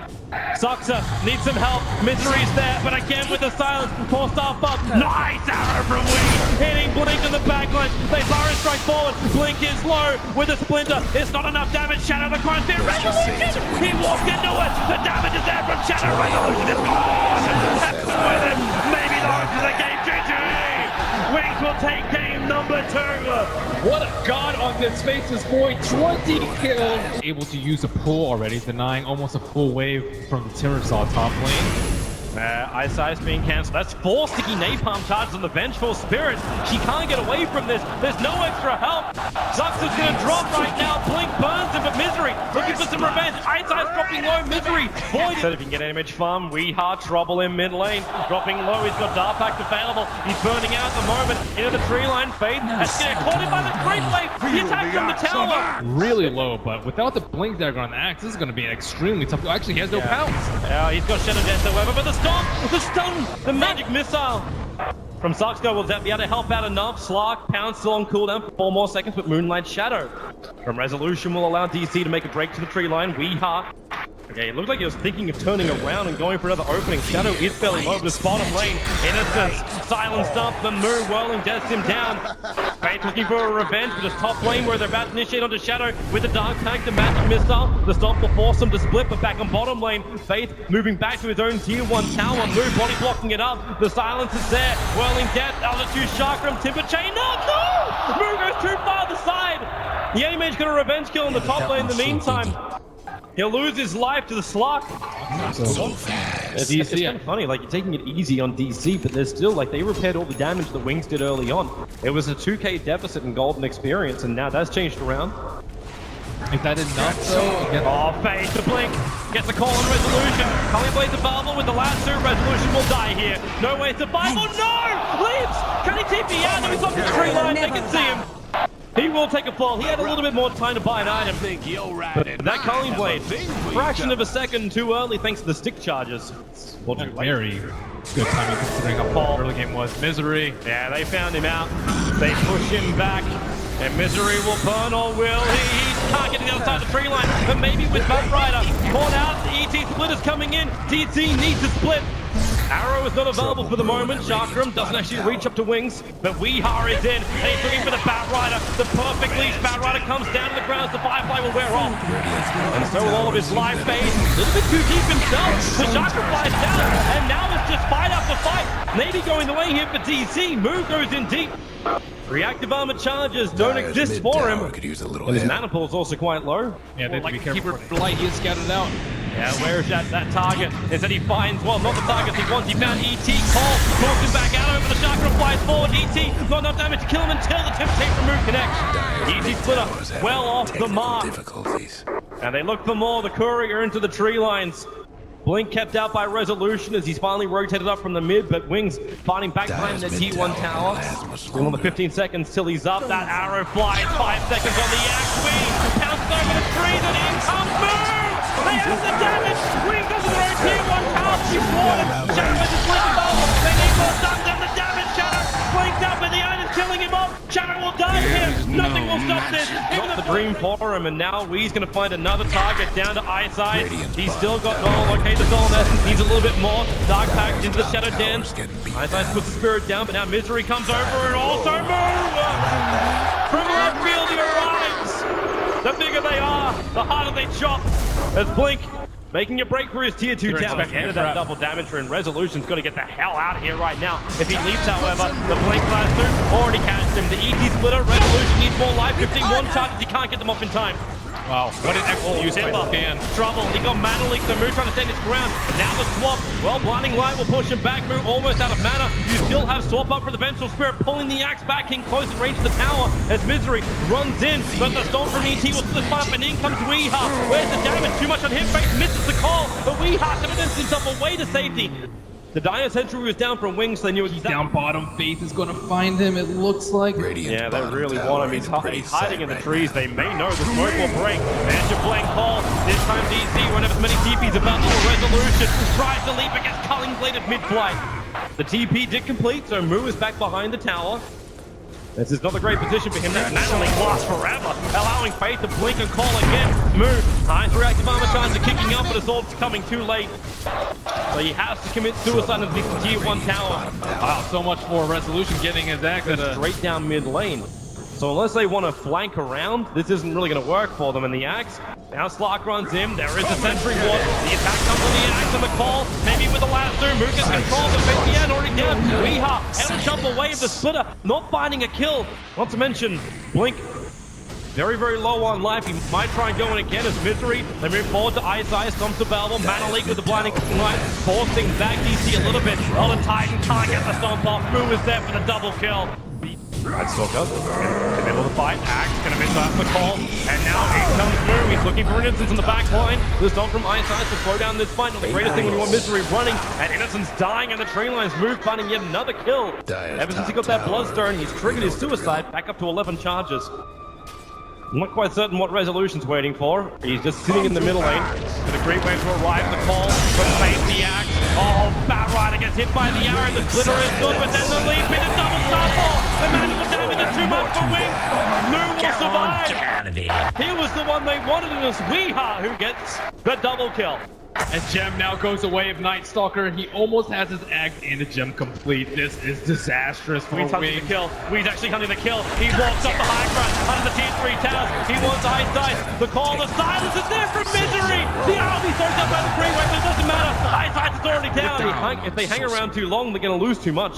[SPEAKER 2] Soxa needs some help. Misery's there, but again with the silence. Forced off up. Nice arrow from Wing. Hitting Blink in the backline. They fire a strike forward. Blink is low with a splinter. It's not enough damage. Shadow the crime there. Resolution. He walked into it. The damage is there from Shadow. Resolution is gone. That's with him. Maybe the rest of the game changer. Wings will take game number 2.
[SPEAKER 1] What a god on this Faces boy. 20 kills. Able to use a pull already, denying almost a full wave from the Timbersaw top lane.
[SPEAKER 2] Ice Ice being cancelled. That's 4 sticky napalm charges on the Vengeful Spirit. She can't get away from this. There's no extra help. Zux is going to drop right now. Blink burns him, but Misery looking for some revenge. Ice Ice dropping low. Misery void. So if you can get an image farm, Weeha trouble in mid lane. Dropping low. He's got Dark Pact available. He's burning out at the moment. Into the tree line. Fade. That's going to caught him by the creep wave. The attack from the tower.
[SPEAKER 1] Really low, but without the Blink dagger on the axe, this is going to be an extremely tough. Actually, he has no pounce.
[SPEAKER 2] Yeah, he's got Shadow Dance, however, but the stun, the magic missile from Soxgo will be able to help out enough. Slark, Pound still on cooldown for 4 more seconds, but Moonlight Shadow from Resolution will allow DC to make a break to the tree line. Weeha. Okay, it looked like he was thinking of turning around and going for another opening. Shadow is fairly low, this bottom lane. Innocence, silenced up, the Moo Whirling Deaths him down. Fate looking for a revenge, but it's top lane where they're about to initiate onto Shadow with the Dark Tank, the Magic Missile. The Stomp will force them to split, but back on bottom lane. Faith moving back to his own tier 1 tower. Moo body blocking it up. The silence is there. Whirling Death, Altitude Chakram, Timber Chain. No! Moo goes too far the side. The Animage's got a revenge kill in the top lane in the meantime. He'll lose his life to the Slark.
[SPEAKER 1] So fast.
[SPEAKER 2] It's kind of funny, like you're taking it easy on DC, but there's still, like, they repaired all the damage that Wings did early on. It was a 2k deficit in golden experience, and now that's changed around.
[SPEAKER 1] Is that enough though?
[SPEAKER 2] Oh, Fade to Blink. Gets a call on Resolution. Culling Blade's available with the last 2. Resolution will die here. No way to survive. Oh no! Leaps! Can he TP out? He's off the tree line. They can see him. He will take a fall. He had a little bit more time to buy an item. But that Culling Blade, fraction of a second too early thanks to the stick charges.
[SPEAKER 1] Very good timing considering how far the early game was. Misery.
[SPEAKER 2] Yeah, they found him out. They push him back. And Misery will burn or will he? Can't get to the other side of the tree line. But maybe with Batrider. Caught out. The ET split is coming in. DC needs to split. Arrow is not available for the moment. Chakram doesn't actually reach up to Wings, but Weeha is in, and he's looking for the Bat Rider. The perfect leash. Bat Rider comes down to the ground. The Firefly will wear off. And so will all of his life phase. A little bit too deep himself. The Chakram flies down, and now it's just fight after fight. Maybe going the way here for DC. Move goes in deep. Reactive armor charges don't exist for him.
[SPEAKER 3] Could use a little
[SPEAKER 2] And his mana pool is also quite low.
[SPEAKER 1] Yeah, they have to be careful.
[SPEAKER 4] Keeper Blight, he is scouted out.
[SPEAKER 2] Yeah, where is that target? Instead he finds, well, not the target he wants. He found ET. Cole talks him back out over the Chakra, flies forward. ET, not enough damage to kill him until the Temptation remove connects. ET Splitter, well off the mark. And they look for more. The courier into the tree lines. Blink kept out by Resolution as he's finally rotated up from the mid, but Wings finding back behind the T1 tower. Still on the 15 seconds till he's up. That arrow flies 5 seconds on the axe. Wings pounces over the trees and in comes Move! They have the damage! Wings doesn't throw T1 tower. She's watered. Shadow is Blink above. They need more stuns and the damage. Shadow blinked up and the iron is killing him off. Shadow will die here. Nothing will stop this. Not the dream for him, and now Wee's going to find another target down to Ice Eyes. He's still got okay, the Golden Essence needs a little bit more. Dark Pact into the Shadow Dance. Ice Eyes puts the Spirit down, but now Misery comes over and also Move! From left field he arrives! The bigger they are, the harder they chop. As Blink making a break for his tier 2 tower. End of that double damage and Resolution's got to get the hell out of here right now. If he leaves, however, the Blink Blast already catches him. The ET Splitter, Resolution needs more life. 15-1 charges, he can't get them off in time.
[SPEAKER 1] Wow, what an excellent use by Scan.
[SPEAKER 2] Trouble, he got mana leak, so Moo trying to stand his ground. Now the swap, well, Blinding Light will push him back. Moo almost out of mana. You still have swap up for the Vengeful Spirit, pulling the axe back in close range to the tower as Misery runs in. But the Storm from ET will split up, and in comes Weeha. Where's the damage? Too much on him, face misses the call. But Weeha evidences himself away to safety. The Dire Sentry was down from Wings, so they knew it was
[SPEAKER 1] down bottom. Faith is going to find him, it looks like.
[SPEAKER 2] Yeah, they really want him. He's hiding in the trees. They may know the smoke will break. There's your blank call. This time DC won't have as many TPs about the Resolution. Tries to leap against Culling Blade at mid-flight. The TP did complete, so Moo is back behind the tower. This is not a great position for him. That naturally lasts forever, allowing Faith to blink and call again. Moo, nice reactive armor charge are kicking up, but it's all coming too late. So he has to commit suicide into the tier 1 tower.
[SPEAKER 1] Wow, so much for Resolution getting his axe
[SPEAKER 2] straight down mid lane. So unless they want to flank around, this isn't really going to work for them. And the axe, now Slark runs in. There is a sentry ward. The attack comes on the axe and the call. Maybe with the last zoom, Moo gets control, but Faith already down. Weeha, able to jump away of the Splitter, not finding a kill. Not to mention, Blink very, very low on life. He might try and go in again as Misery. They move forward to Ice Eyes, stomps the Balble, Mana Leak with the Blinding Light, forcing back DC a little bit. Oh, the Titan can't get the stomp off. Moo is there for the double kill. Right, Stalker, in the middle of the fight, Axe gonna miss out the call, and now in comes Moo. He's looking for an Innocence in the back line. The stomp from Ice Eyes to slow down this fight. Not the greatest thing when you want Misery running, and Innocence dying in the tree lines. Moo finding yet another kill. Ever since he got that Bloodstone, he's triggered his suicide, back up to 11 charges. I'm not quite certain what Resolution's waiting for. He's just sitting in the middle lane. With a great way to arrive. The call from Faith the axe. Oh, Bat Rider gets hit by the arrow. The Splitter is good, but then the leap in a double starfall. The magical damage is too much for Wing. Moo will survive.
[SPEAKER 4] Get out of here.
[SPEAKER 2] He was the one they wanted, and it's Weeha who gets the double kill.
[SPEAKER 1] And Gem now goes away of Night Stalker. He almost has his axe and the gem complete. This is disastrous for
[SPEAKER 2] Weed's hunting
[SPEAKER 1] Wing.
[SPEAKER 2] the kill. Weed's actually hunting the kill. He walks up the high ground under the tier 3 towers. He wants Ice Dice. The call, the silence is there from Misery. The arrow be thrown up by the freeway, but it doesn't matter. Ice Dice is already down. If they hang around too long, they're going to lose too much.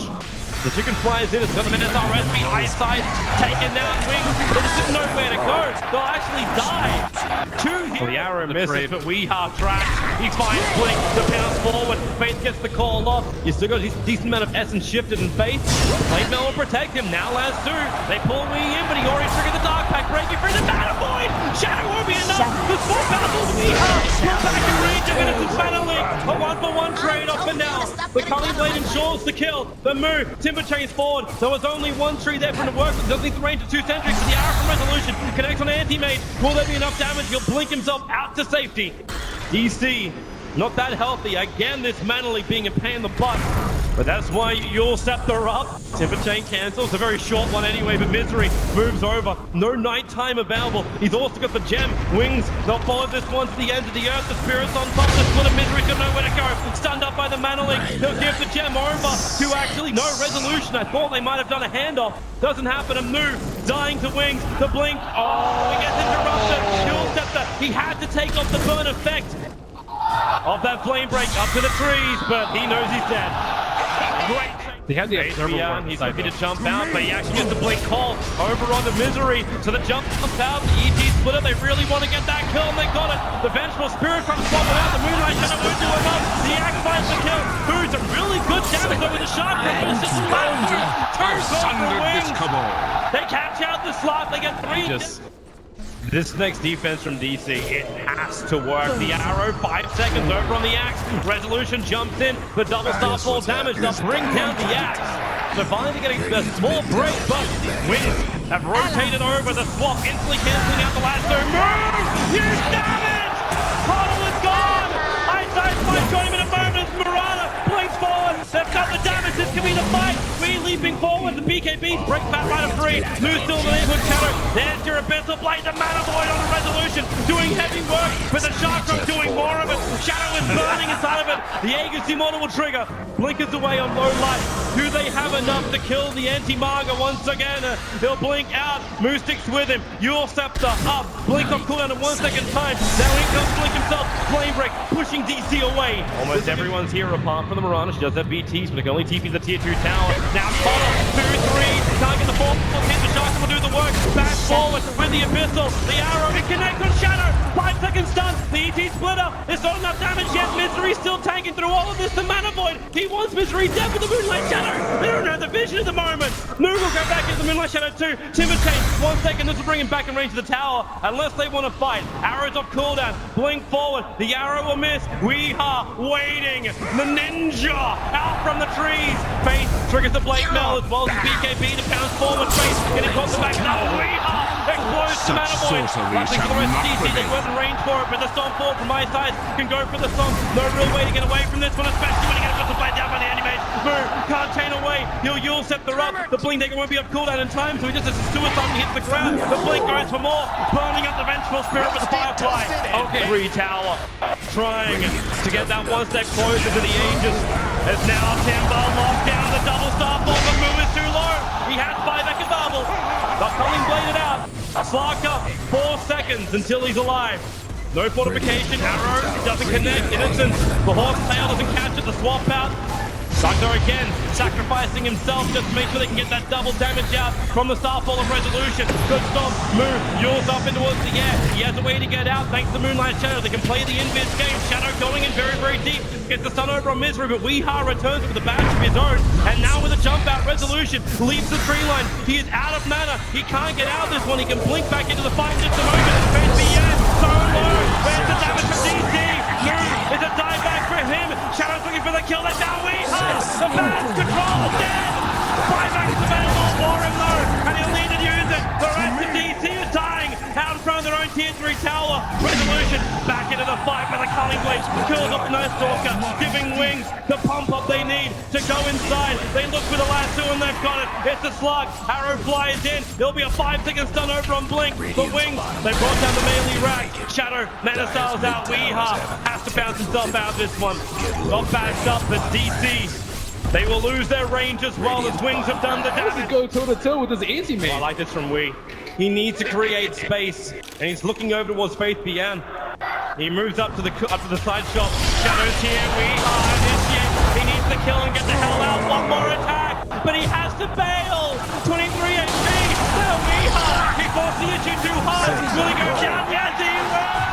[SPEAKER 2] The chicken flies in. It's got a minute SRS. Ice Dice taken down. Wing. They just didn't know where to go. They'll actually die. Well, the arrow misses, but Weeha tracks. He finds Blink to pounce forward. Faith gets the call off. You still got a decent amount of essence shifted in Faith. Blade Mail will protect him. Now last two. They pull Wee in, but he already triggered the Dark Pact, breaking free the Mana Void. Shadow won't be enough. The swap battles Weeha. Pull back in range of Innocence Mana Leak. A 1-for-1 trade off for now. The Culling Blade ensures the kill. The move. Timber chains forward. There was only one tree there from the work. Doesn't need the range of 2 sentries. The arrow from Resolution connects on Anti-Mage. Will there be enough damage? He'll blink himself out to safety. DC, not that healthy. Again, this Mana Leak being a pain in the butt. But that's why you'll scepter up. Timber chain cancels, a very short one anyway, but Misery moves over. No nighttime available. He's also got the gem. Wings, they'll follow this one to the end of the earth. The Spirit's on top. The split of Misery's got nowhere to go. Stunned up by the Mana Link. He'll give the gem over to actually no resolution. I thought they might have done a handoff. Doesn't happen. A move. Dying to Wings. The blink. Oh, he gets interrupted. Dual scepter. He had to take off the burn effect of that flame break up to the trees, but he knows he's dead. Great.
[SPEAKER 1] They had the observer.
[SPEAKER 2] He's happy to jump out, but he actually gets the blink call over on the Misery. So the jump comes out. The EG splitter, they really want to get that kill, and they got it. The Vengeful Spirit comes spot without the Moonlight Shadow won't do enough. The Axe finds the kill. Who's a really good damage over the Shark, but it's just a turns off the Wings. They catch out the slot. They get 3. This next defense from DC, it has to work. The arrow, 5 seconds over on the Axe. Resolution jumps in. The double starfall damage. They'll bring down the Axe. So finally getting a small break, but Wings have rotated over the swap, instantly canceling out the lasso. Move! Huge damage! Portal is gone! Einstein might join him in a moment as Murata blinks forward. They've got the damage. This could be the fight. We leaping forward. The BKBs break back right of 3. Moves still in the neighborhood. Shadow. There's your Abyssal Blade. The Mana Void on the Resolution. Doing heavy work. With the Shark Rock doing more of it. Shadow is burning inside of it. The Aegis Immortal will trigger. Blinkers away on low light. Do they have enough to kill the anti-Maga once again? He'll blink out. Moostic's with him. Yule Scepter up. Blink off cooldown in 1 second time. Now in comes Blink himself. Flame Break pushing DC away. Almost everyone's here apart from the Mirana. She does have BTs, but it can only TP the tier 2 tower. Now Connor, 2-3. Can't get the 4. Hit the Shark will do the work. Back forward with the Abyssal. The arrow. It connects on Shadow. 5 seconds stun. The ET splitter. There's not enough damage yet. Misery still tanking through all of this. The Mana Void. He wants Misery dead with the Moonlight Shadow. They don't have the vision at the moment. Moon will go back into the Moonlight Shadow too. Timber chain. 1 second. This will bring him back in range of the tower. Unless they want to fight. Arrows off cooldown. Blink forward. The arrow will miss. We are waiting. The ninja out from the trees. Face triggers the Blade Mel as well as the BKB to pounce forward. Face getting caught the back. Now we are explodes the Mana Void. I think for the rest of DC they weren't in range for it, but the Storm 4 from my side can go for the Storm. No real way to get away from this one, especially when he gets the Blade down by the anime. Move, can't chain away. He'll Yule Scepter up. The Blink Dagger won't be up cooldown in time, so he just has a suicide and hits the ground. The Blink goes for more, burning up the Vengeful Spirit with the Firefly. Okay. 3 tower, trying to get that 1 step closer to the Aegis. As now Timber locked down the double starfall, but move is too low. He has 5 echoes available. They're coming bladed out. Slarker, 4 seconds until he's alive. No fortification, arrow, it doesn't connect, innocence. The Horsetail doesn't catch it, the swap out. Doctor again, sacrificing himself just to make sure they can get that double damage out from the Starfall of Resolution. Good Storm, move, Yule's up into towards the air. He has a way to get out thanks to Moonlight Shadow. They can play the invis game. Shadow going in very, very deep. Gets the stun over on Misery, but Weeha returns with a badge of his own. And now with a jump out, Resolution leaves the tree line. He is out of mana. He can't get out of this one. He can blink back into the fight in just a moment. BN, so low. Where's the damage from DC? Move, it's a dive back for him. Shadow's looking for the kill. That's now Weeha. The badge control dead. 5 seconds available for him though, and he'll need to use it. The rest of DC is dying out in front of their own tier 3 tower. Resolution back into the fight with a Culling Blade. Kills off Night Stalker, giving Wings the pump up they need to go inside. They look for the last 2 and they've got it. It's a slug. Arrow flies in. There'll be a 5-second stun over on Blink. The Wings, they brought down the melee rack. Shadow, Mana Styles out. Weeha has to bounce himself out of this one. Not backed up, but DC, they will lose their range as well as Wings have done the damage.
[SPEAKER 1] He go toe-to-toe with his anti-mate.
[SPEAKER 2] I like this from Wee. He needs to create space, and he's looking over towards Faith BN. He moves up to the side shot. Shadow's here. Weeha initiate. He needs to kill and get the hell out. One more attack, but he has to bail. 23 HP. Now Weeha. He forced the issue too hard. Will he go down? Yes, he will.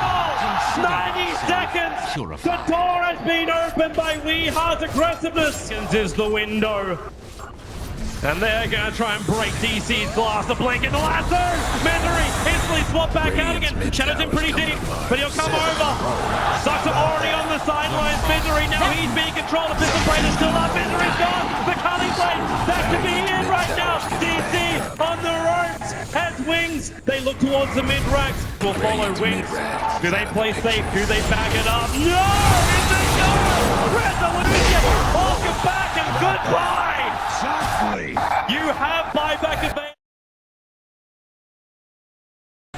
[SPEAKER 2] 90 seconds. The door has been opened by Weeha's aggressiveness. Is the window. And they're going to try and break DC's glass. The blink in the lasso. Misery instantly swap back out again. Shadow's in pretty deep, but he'll come over. Sucks are already on the sidelines. Misery, now he's being controlled. Abyssal Blade is still up. Misery's gone. The Culling Blade, that could be in right now. DC on the ropes. Has Wings. They look towards the mid-racks. Will follow Wings. Do they play safe? Do they back it up? No! Is they go? Resolution! Walking back and Goodbye!
[SPEAKER 3] Exactly.
[SPEAKER 2] You have buyback advantage.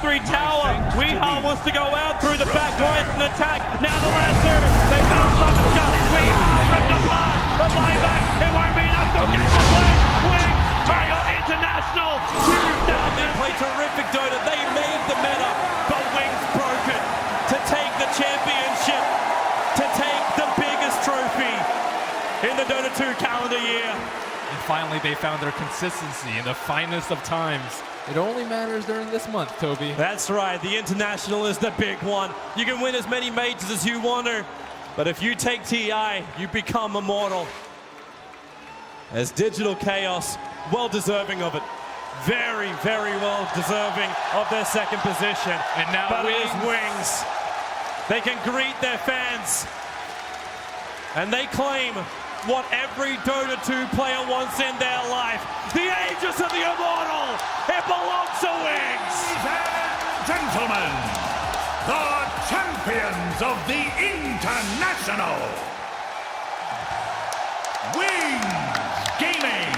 [SPEAKER 2] 3 tower. Weehaw wants to go out through the back line and attack. Now the Lancer. They found Summershot. Weehaw ripped apart. The buyback. It won't be enough to get the win. Wing. Trail International. 2000.
[SPEAKER 5] They play terrific Dota. They made the meta, but Wings broke it to take the championship, to take the biggest trophy in the Dota 2 calendar year.
[SPEAKER 4] And finally, they found their consistency in the finest of times. It only matters during this month, Toby.
[SPEAKER 5] That's right. The International is the big one. You can win as many majors as you want to, but if you take TI, you become immortal. As Digital Chaos, well deserving of it. Very, very well deserving of their second position.
[SPEAKER 4] And now
[SPEAKER 5] but
[SPEAKER 4] Wings.
[SPEAKER 5] as Wings, they can greet their fans. And they claim what every Dota 2 player wants in their life. The Aegis of the Immortal! It belongs to Wings!
[SPEAKER 3] Ladies and gentlemen, the champions of the International, Wings Gaming.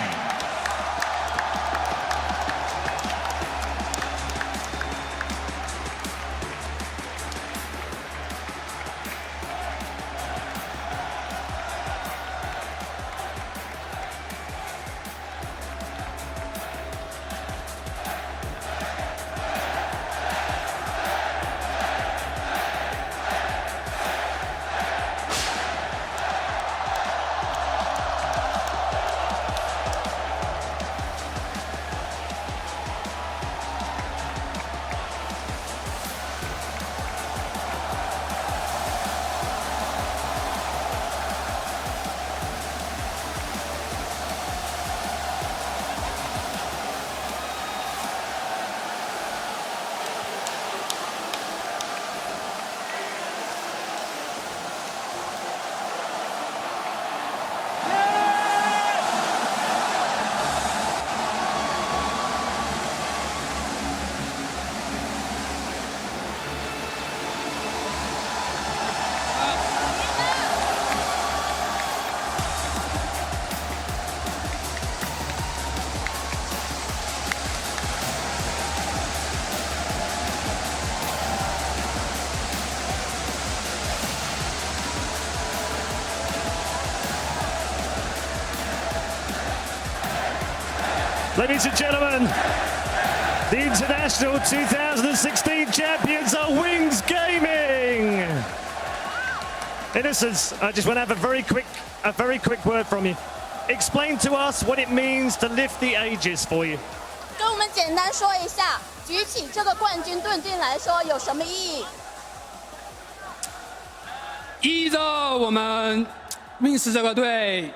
[SPEAKER 6] Ladies and gentlemen, the International 2016 champions are Wings Gaming. Innocence, I just want to have a very quick word from you. Explain to us what it means to lift the Aegis for you.
[SPEAKER 7] 跟我们简单说一下，举起这个冠军对你来说有什么意义？
[SPEAKER 8] 意义着我们 Wings 这个队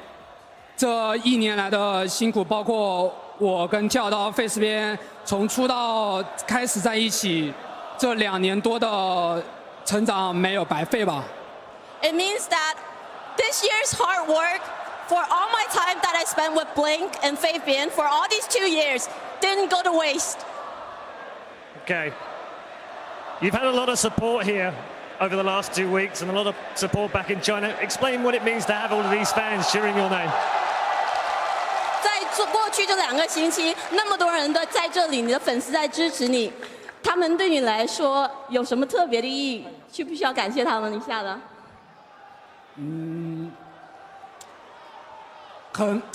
[SPEAKER 8] 这1年来的辛苦，包括我跟教导 Face 边从出道开始在一起，这2年多的成长没有白费吧。
[SPEAKER 7] It means that this year's hard work for all my time that I spent with Blink and Fabian for all these 2 years didn't go to waste.
[SPEAKER 6] Okay. You've had a lot of support here over the last 2 weeks and a lot of support back in China. Explain what it means to have all of these fans cheering your name.
[SPEAKER 7] 在过去这2个星期，那么多人的在这里，你的粉丝在支持你，他们对你来说有什么特别的意义？需不需要感谢他们一下的？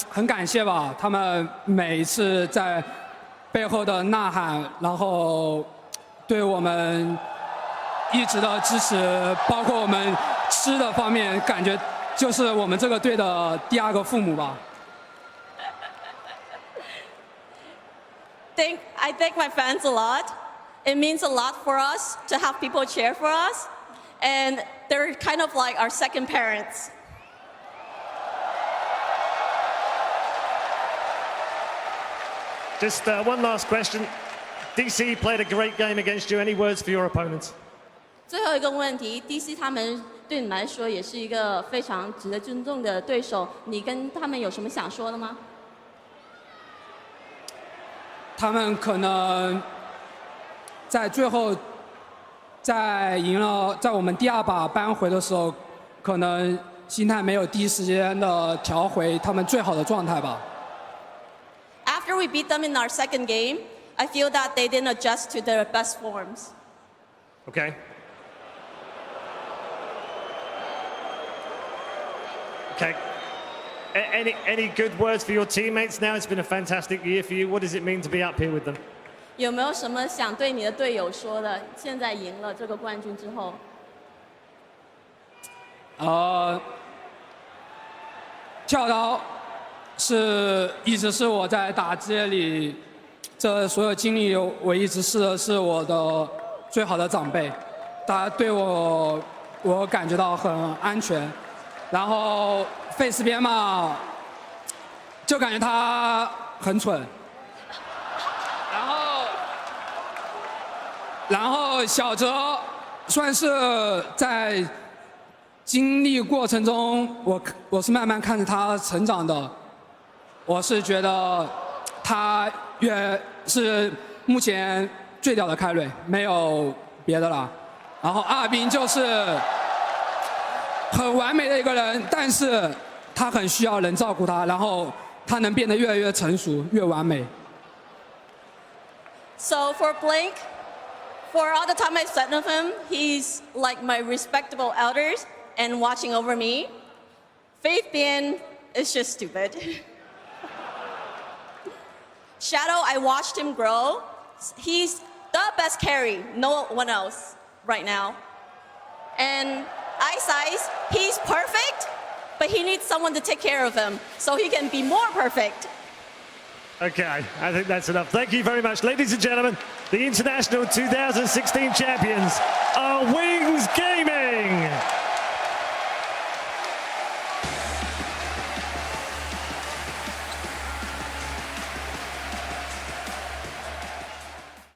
[SPEAKER 8] 很感谢吧，他们每一次在背后的呐喊，然后对我们一直的支持，包括我们吃的方面，感觉就是我们这个队的第2个父母吧。
[SPEAKER 7] I thank my fans a lot. It means a lot for us to have people cheer for us, and they're kind of like our second parents.
[SPEAKER 6] Just one last question. DC played a great game against you. Any words for your opponents?
[SPEAKER 7] 最后一个问题 ，DC 他们对你来说也是一个非常值得尊重的对手，你跟他们有什么想说的吗？
[SPEAKER 8] 他们可能在最后，在赢了，在我们第2把扳回的时候，可能心态没有第一时间的调回他们最好的状态吧。
[SPEAKER 7] After we beat them in our second game, I feel that they didn't adjust to their best forms.
[SPEAKER 6] Okay. Okay. Any good words for your teammates now? It's been a fantastic year for you. What does it mean to be up here with them?
[SPEAKER 7] 有没有什么想对你的队友说的？现在赢了这个冠军之后，
[SPEAKER 8] 跳刀一直是我在打街里这所有经历，我一直是我的最好的长辈，他对我感觉到很安全。然后face 边嘛，就感觉他很蠢。然后小哲算是在经历过程中，我是慢慢看着他成长的。我是觉得他也是目前最屌的开瑞，没有别的了。然后阿斌就是很完美的一个人，但是他很需要人照顾他，然后他能变得越来越成熟，越完美。
[SPEAKER 7] So for Blink, for all the time I've spent with him, he's like my respectable elders and watching over me. Faith Bien is just stupid. Shadow, I watched him grow. He's the best carry, no one else right now. And Ice Ice, he's perfect, but he needs someone to take care of him so he can be more perfect.
[SPEAKER 6] Okay, I think that's enough. Thank you very much. Ladies and gentlemen, the International 2016 champions are Wings Gaming.